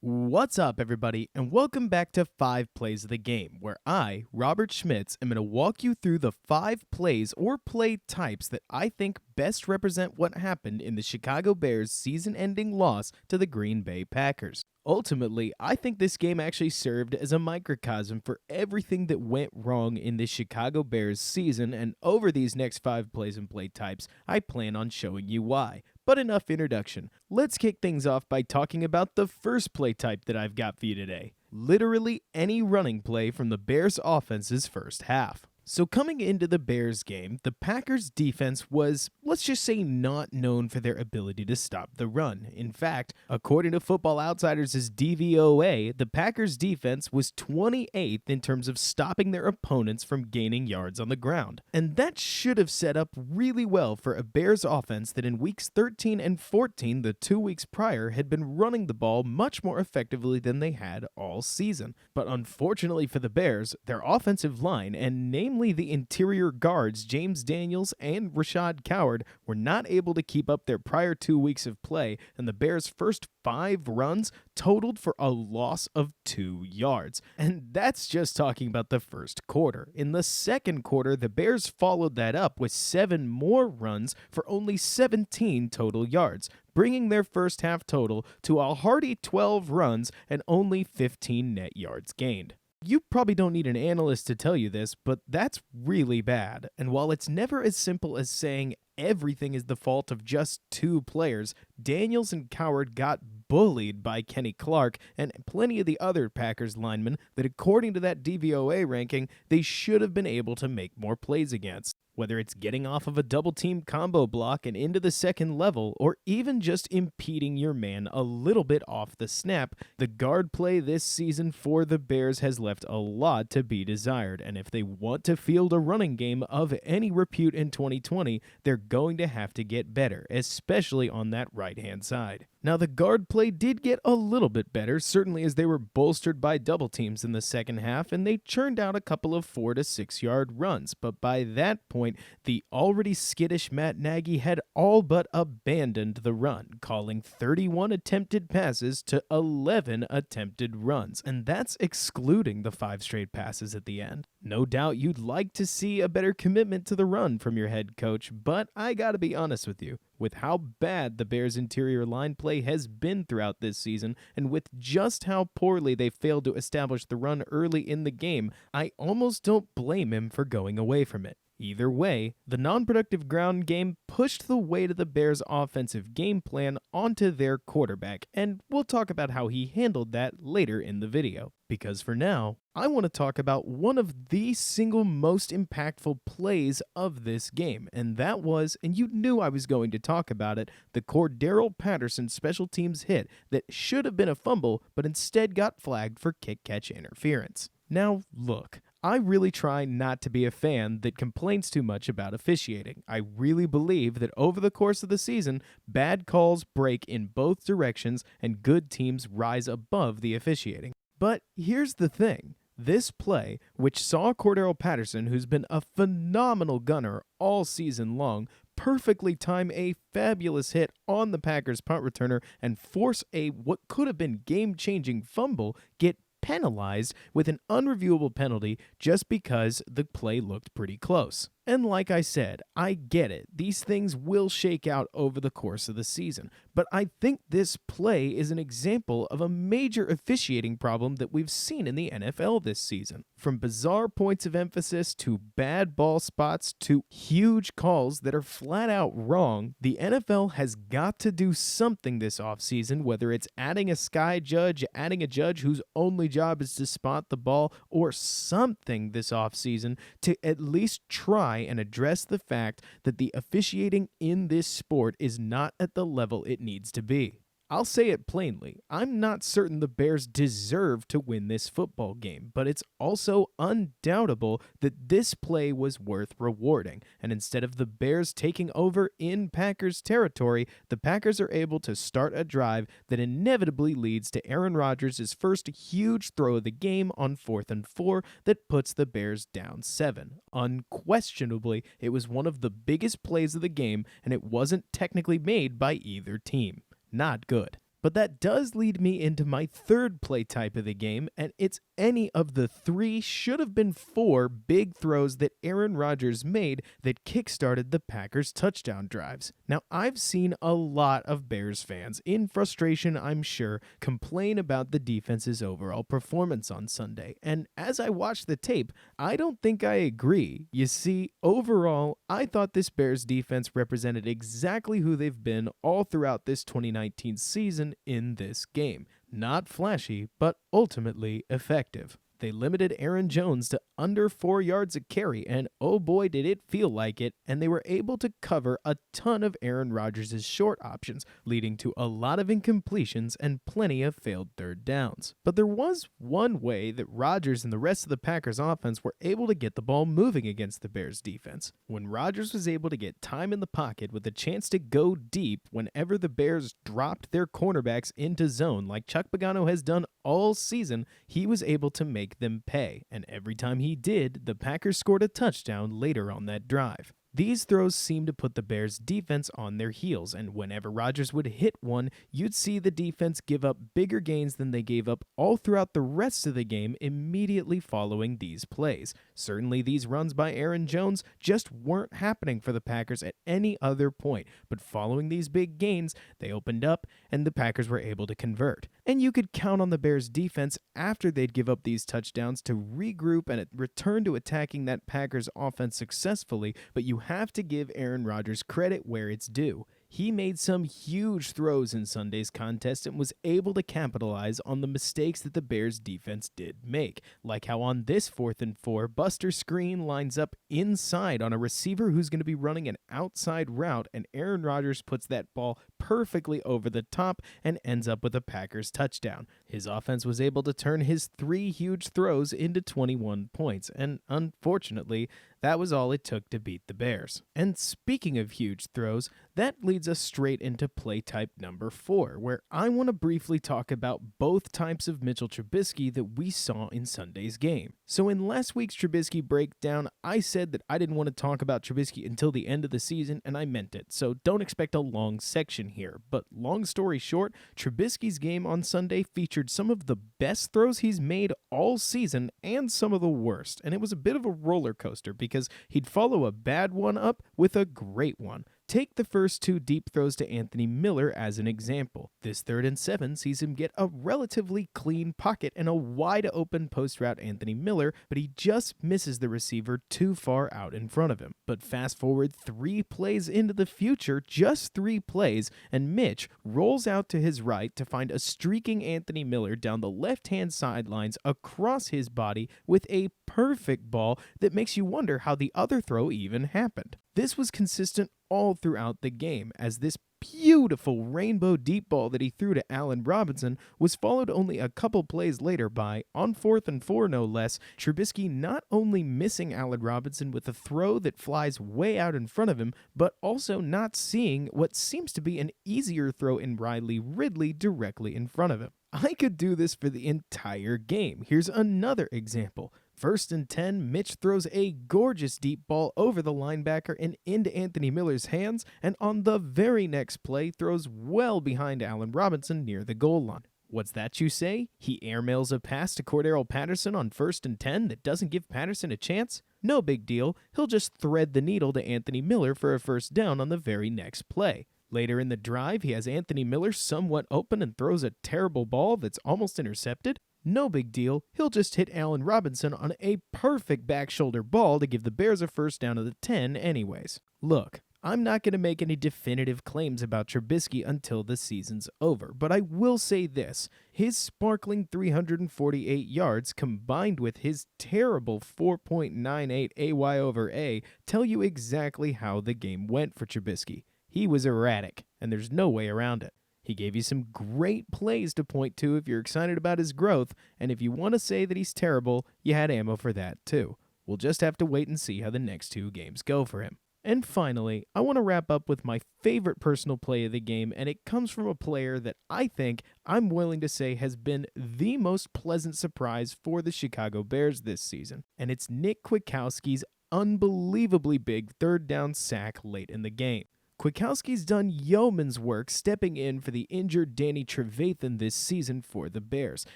What's up, everybody, and welcome back to 5 Plays of the Game, where I, Robert Schmitz, am going to walk you through the 5 plays or play types that I think best represent what happened in the Chicago Bears' season-ending loss to the Green Bay Packers. Ultimately, I think this game actually served as a microcosm for everything that went wrong in the Chicago Bears season, and over these next 5 plays and play types, I plan on showing you why. But enough introduction. Let's kick things off by talking about the first play type that I've got for you today. Literally any running play from the Bears' offense's first half. So coming into the Bears game, the Packers' defense was, let's just say, not known for their ability to stop the run. In fact, according to Football Outsiders' DVOA, the Packers' defense was 28th in terms of stopping their opponents from gaining yards on the ground. And that should have set up really well for a Bears offense that in weeks 13 and 14, the 2 weeks prior, had been running the ball much more effectively than they had all season. But unfortunately for the Bears, their offensive line, and namely the interior guards James Daniels and Rashad Coward, were not able to keep up their prior 2 weeks of play, and the Bears' first 5 runs totaled for a loss of 2 yards. And that's just talking about the first quarter. In the second quarter, the Bears followed that up with 7 more runs for only 17 total yards, bringing their first half total to a hearty 12 runs and only 15 net yards gained. You probably don't need an analyst to tell you this, but that's really bad. And while it's never as simple as saying everything is the fault of just 2 players, Daniels and Coward got bullied by Kenny Clark and plenty of the other Packers linemen that, according to that DVOA ranking, they should have been able to make more plays against. Whether it's getting off of a double-team combo block and into the second level, or even just impeding your man a little bit off the snap, the guard play this season for the Bears has left a lot to be desired, and if they want to field a running game of any repute in 2020, they're going to have to get better, especially on that right-hand side. Now, the guard play did get a little bit better, certainly as they were bolstered by double teams in the second half, and they churned out a couple of 4 to 6 yard runs, but by that point, the already skittish Matt Nagy had all but abandoned the run, calling 31 attempted passes to 11 attempted runs, and that's excluding the 5 straight passes at the end. No doubt you'd like to see a better commitment to the run from your head coach, but I gotta be honest with you. With how bad the Bears' interior line play has been throughout this season, and with just how poorly they failed to establish the run early in the game, I almost don't blame him for going away from it. Either way, the non-productive ground game pushed the weight of the Bears' offensive game plan onto their quarterback, and we'll talk about how he handled that later in the video. Because for now, I want to talk about one of the single most impactful plays of this game, and that was, and you knew I was going to talk about it, the Cordero Patterson special teams hit that should have been a fumble, but instead got flagged for kick-catch interference. Now, look, I really try not to be a fan that complains too much about officiating. I really believe that over the course of the season, bad calls break in both directions and good teams rise above the officiating. But here's the thing. This play, which saw Cordero Patterson, who's been a phenomenal gunner all season long, perfectly time a fabulous hit on the Packers punt returner and force a what could have been game-changing fumble, get penalized with an unreviewable penalty just because the play looked pretty close. And like I said, I get it. These things will shake out over the course of the season. But I think this play is an example of a major officiating problem that we've seen in the NFL this season. From bizarre points of emphasis to bad ball spots to huge calls that are flat out wrong, the NFL has got to do something this offseason, whether it's adding a sky judge, adding a judge whose only job is to spot the ball, or something this offseason to at least try and address the fact that the officiating in this sport is not at the level it needs to be. I'll say it plainly, I'm not certain the Bears deserve to win this football game, but it's also undoubtable that this play was worth rewarding, and instead of the Bears taking over in Packers territory, the Packers are able to start a drive that inevitably leads to Aaron Rodgers' first huge throw of the game on 4th and 4 that puts the Bears down 7. Unquestionably, it was one of the biggest plays of the game, and it wasn't technically made by either team. Not good. But that does lead me into my third play type of the game, and it's any of the 3, should have been 4 big throws that Aaron Rodgers made that kickstarted the Packers' touchdown drives. Now, I've seen a lot of Bears fans, in frustration I'm sure, complain about the defense's overall performance on Sunday, and as I watched the tape, I don't think I agree. You see, overall, I thought this Bears defense represented exactly who they've been all throughout this 2019 season in this game. Not flashy, but ultimately effective. They limited Aaron Jones to under 4 yards a carry, and oh boy did it feel like it, and they were able to cover a ton of Aaron Rodgers' short options, leading to a lot of incompletions and plenty of failed third downs. But there was one way that Rodgers and the rest of the Packers offense were able to get the ball moving against the Bears defense. When Rodgers was able to get time in the pocket with a chance to go deep whenever the Bears dropped their cornerbacks into zone like Chuck Pagano has done all season, he was able to make them pay, and every time he did, the Packers scored a touchdown later on that drive. These throws seemed to put the Bears' defense on their heels, and whenever Rodgers would hit one, you'd see the defense give up bigger gains than they gave up all throughout the rest of the game immediately following these plays. Certainly these runs by Aaron Jones just weren't happening for the Packers at any other point, but following these big gains, they opened up and the Packers were able to convert. And you could count on the Bears' defense after they'd give up these touchdowns to regroup and return to attacking that Packers offense successfully, but you have to give Aaron Rodgers credit where it's due. He made some huge throws in Sunday's contest and was able to capitalize on the mistakes that the Bears defense did make, like how on this 4th and 4, Buster Screen lines up inside on a receiver who's going to be running an outside route, and Aaron Rodgers puts that ball perfectly over the top and ends up with a Packers touchdown. His offense was able to turn his 3 huge throws into 21 points, and unfortunately, that was all it took to beat the Bears. And speaking of huge throws, that leads us straight into play type number 4, where I want to briefly talk about both types of Mitchell Trubisky that we saw in Sunday's game. So in last week's Trubisky breakdown, I said that I didn't want to talk about Trubisky until the end of the season, and I meant it, so don't expect a long section here. But long story short, Trubisky's game on Sunday featured some of the best throws he's made all season and some of the worst, and it was a bit of a roller coaster because he'd follow a bad one up with a great one. Take the first 2 deep throws to Anthony Miller as an example. This 3rd and 7 sees him get a relatively clean pocket and a wide open post route Anthony Miller, but he just misses the receiver too far out in front of him. But fast forward 3 plays into the future, just 3 plays, and Mitch rolls out to his right to find a streaking Anthony Miller down the left-hand sidelines across his body with a perfect ball that makes you wonder how the other throw even happened. This was consistent all throughout the game, as this beautiful rainbow deep ball that he threw to Allen Robinson was followed only a couple plays later by, on 4th and 4 no less, Trubisky not only missing Allen Robinson with a throw that flies way out in front of him, but also not seeing what seems to be an easier throw in Riley Ridley directly in front of him. I could do this for the entire game. Here's another example. 1st and 10, Mitch throws a gorgeous deep ball over the linebacker and into Anthony Miller's hands, and on the very next play throws well behind Allen Robinson near the goal line. What's that you say? He airmails a pass to Cordero Patterson on 1st and 10 that doesn't give Patterson a chance? No big deal. He'll just thread the needle to Anthony Miller for a 1st down on the very next play. Later in the drive, he has Anthony Miller somewhat open and throws a terrible ball that's almost intercepted. No big deal, he'll just hit Allen Robinson on a perfect back shoulder ball to give the Bears a 1st down of the 10 anyways. Look, I'm not going to make any definitive claims about Trubisky until the season's over, but I will say this. His sparkling 348 yards combined with his terrible 4.98 AY over A tell you exactly how the game went for Trubisky. He was erratic, and there's no way around it. He gave you some great plays to point to if you're excited about his growth, and if you want to say that he's terrible, you had ammo for that too. We'll just have to wait and see how the next 2 games go for him. And finally, I want to wrap up with my favorite personal play of the game, and it comes from a player that I think I'm willing to say has been the most pleasant surprise for the Chicago Bears this season, and it's Nick Kwiatkowski's unbelievably big 3rd down sack late in the game. Kwiatkowski's done yeoman's work stepping in for the injured Danny Trevathan this season for the Bears.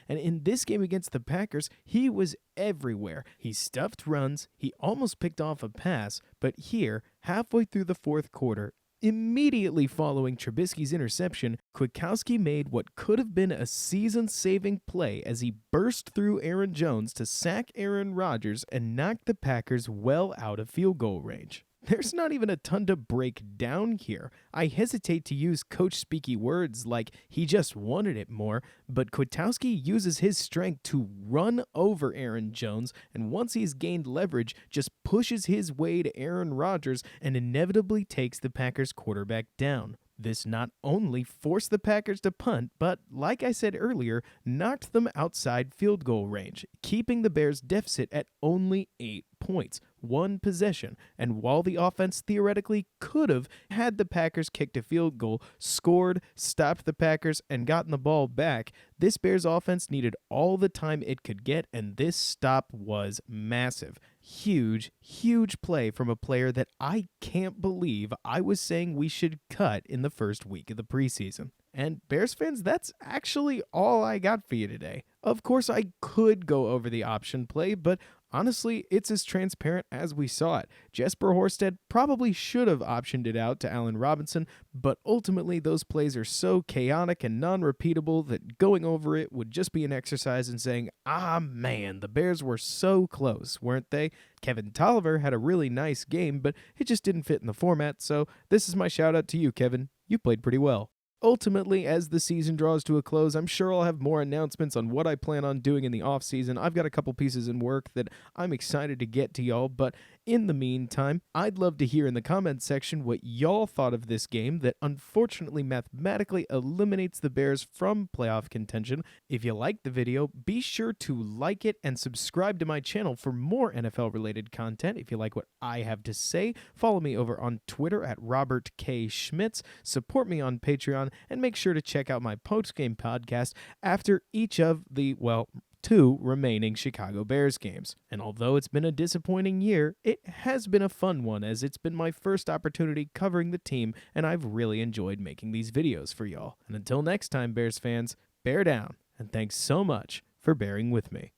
And in this game against the Packers, he was everywhere. He stuffed runs, he almost picked off a pass, but here, halfway through the fourth quarter, immediately following Trubisky's interception, Kwiatkowski made what could have been a season-saving play as he burst through Aaron Jones to sack Aaron Rodgers and knock the Packers well out of field goal range. There's not even a ton to break down here. I hesitate to use coach-speaky words like he just wanted it more, but Kwiatkowski uses his strength to run over Aaron Jones, and once he's gained leverage, just pushes his way to Aaron Rodgers and inevitably takes the Packers quarterback down. This not only forced the Packers to punt, but, like I said earlier, knocked them outside field goal range, keeping the Bears' deficit at only 8 points, one possession. And while the offense theoretically could have had the Packers kicked a field goal, scored, stopped the Packers, and gotten the ball back, this Bears offense needed all the time it could get, and this stop was massive. Huge, huge play from a player that I can't believe I was saying we should cut in the first week of the preseason. And Bears fans, that's actually all I got for you today. Of course, I could go over the option play, but honestly, it's as transparent as we saw it. Jesper Horsted probably should have optioned it out to Allen Robinson, but ultimately those plays are so chaotic and non-repeatable that going over it would just be an exercise in saying, man, the Bears were so close, weren't they? Kevin Tolliver had a really nice game, but it just didn't fit in the format, so this is my shout out to you, Kevin. You played pretty well. Ultimately, as the season draws to a close, I'm sure I'll have more announcements on what I plan on doing in the offseason. I've got a couple pieces in work that I'm excited to get to y'all, but in the meantime, I'd love to hear in the comments section what y'all thought of this game that unfortunately mathematically eliminates the Bears from playoff contention. If you liked the video, be sure to like it and subscribe to my channel for more NFL-related content. If you like what I have to say, follow me over on Twitter at Robert K. Schmitz, support me on Patreon, and make sure to check out my post-game podcast after each of the, 2 remaining Chicago Bears games. And although it's been a disappointing year, it has been a fun one as it's been my first opportunity covering the team, and I've really enjoyed making these videos for y'all. And until next time, Bears fans, bear down, and thanks so much for bearing with me.